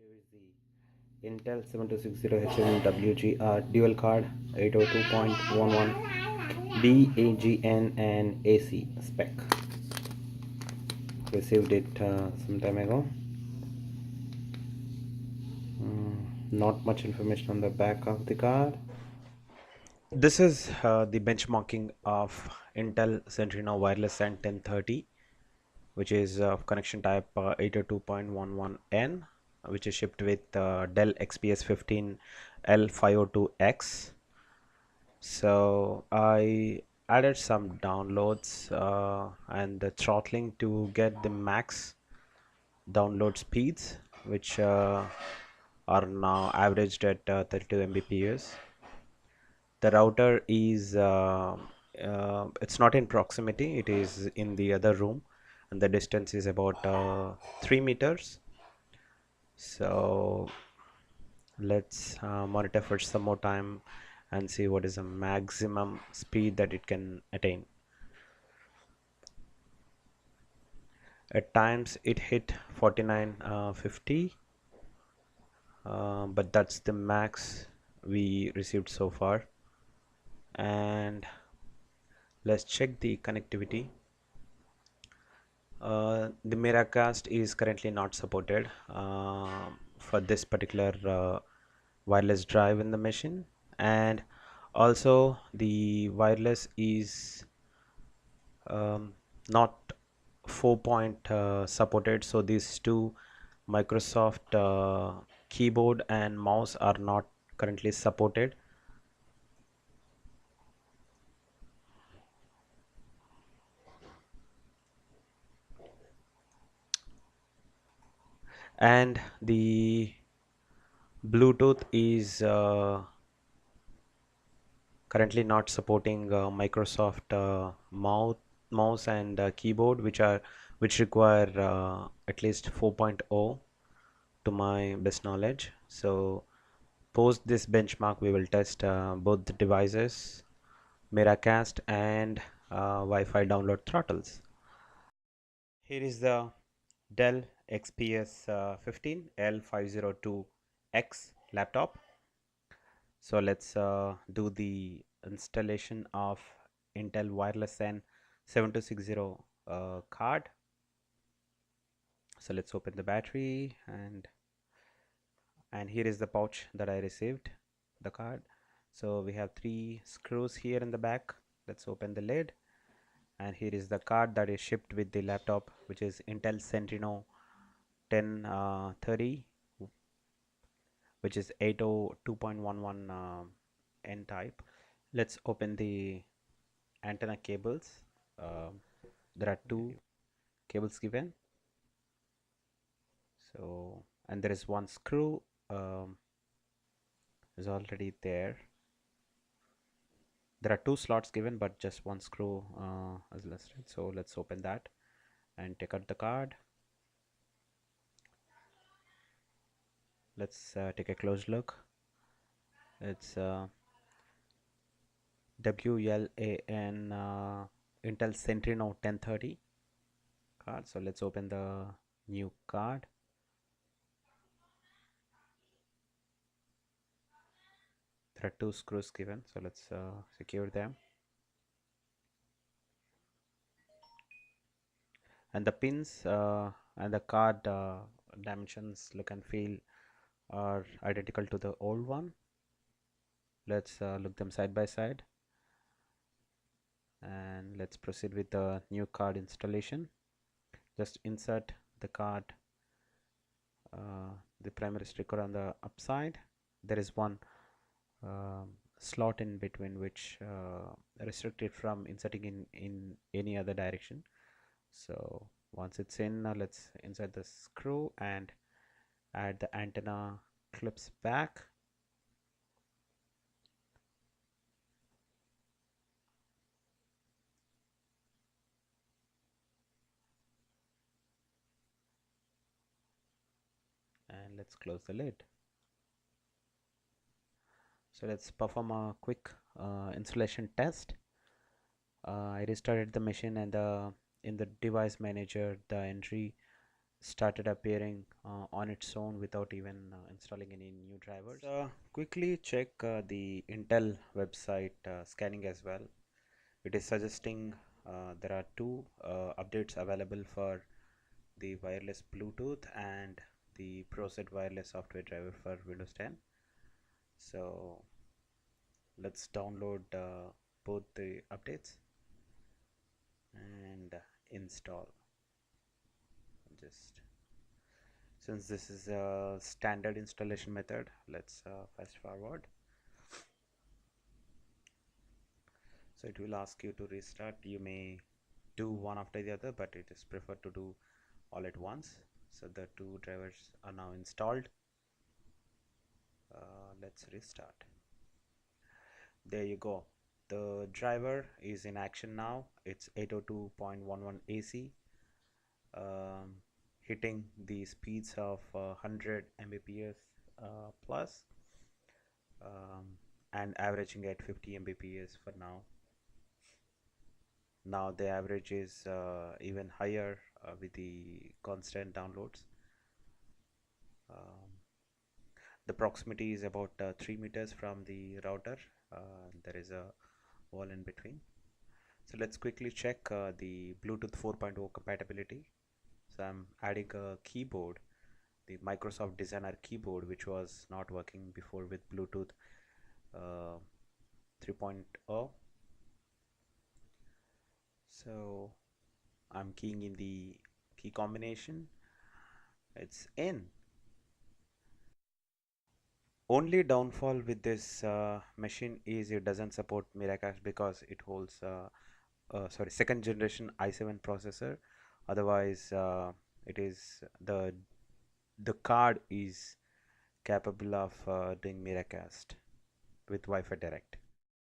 Here is the Intel 7260HMWGR dual card 802.11 BAGN and AC spec. Received it some time ago. Not much information on the back of the card. This is the benchmarking of Intel Centrino Wireless-N 1030, which is connection type 802.11N, which is shipped with Dell XPS15 L502x. So I added some downloads and the throttling to get the max download speeds, which are now averaged at 32 Mbps. The router is it's not in proximity, it is in the other room, and the distance is about 3 meters. So let's monitor for some more time and see what is the maximum speed that it can attain. At times it hit 4950, but that's the max we received so far. And let's check the connectivity. The Miracast is currently not supported for this particular wireless drive in the machine, and also the wireless is not 4-point supported, so these two Microsoft keyboard and mouse are not currently supported. And the Bluetooth is currently not supporting Microsoft mouse and keyboard, which require at least 4.0 to my best knowledge. So post this benchmark we will test both the devices, Miracast and Wi-Fi download throttles. Here is the Dell XPS15 L502x laptop. So let's do the installation of Intel Wireless-N 7260 card. So let's open the battery, and here is the pouch that I received the card. So we have 3 screws here in the back. Let's open the lid, and here is the card that is shipped with the laptop, which is Intel Centrino 1030, which is 802.11 N type. Let's open the antenna cables. There are 2 cables given. So, and there is 1 screw is already there. There are 2 slots given, but just 1 screw is listed. So let's open that and take out the card. Let's take a close look. It's WLAN Intel Centrino 1030 card. So let's open the new card. There are 2 screws given, so let's secure them. And the pins and the card dimensions, look and feel, are identical to the old one. Let's look them side by side, and let's proceed with the new card installation. Just insert the card, the primary sticker on the upside. There is one slot in between, which restricted from inserting in any other direction. So once it's in, let's insert the screw and add the antenna clips back. And let's close the lid. So let's perform a quick installation test. I restarted the machine, and in the device manager the entry started appearing on its own without even installing any new drivers. Quickly check the Intel website scanning as well. It is suggesting there are two updates available for the wireless Bluetooth and the ProSet wireless software driver for Windows 10. So let's download both the updates and install. Just since this is a standard installation method, let's fast forward. So it will ask you to restart. You may do one after the other, but it is preferred to do all at once. So the two drivers are now installed. Let's restart. There you go. The driver is in action now. It's 802.11 AC, hitting the speeds of 100 Mbps plus, and averaging at 50 Mbps for now. Now the average is even higher with the constant downloads. Um, the proximity is about 3 meters from the router. There is a wall in between. So let's quickly check the Bluetooth 4.0 compatibility. So I'm adding a keyboard, the Microsoft Designer keyboard, which was not working before with Bluetooth uh, 3.0. So I'm keying in the key combination. It's in. Only downfall with this machine is it doesn't support Miracast because it holds sorry, second generation i7 processor. Otherwise it is the card is capable of doing Miracast with Wi-Fi Direct.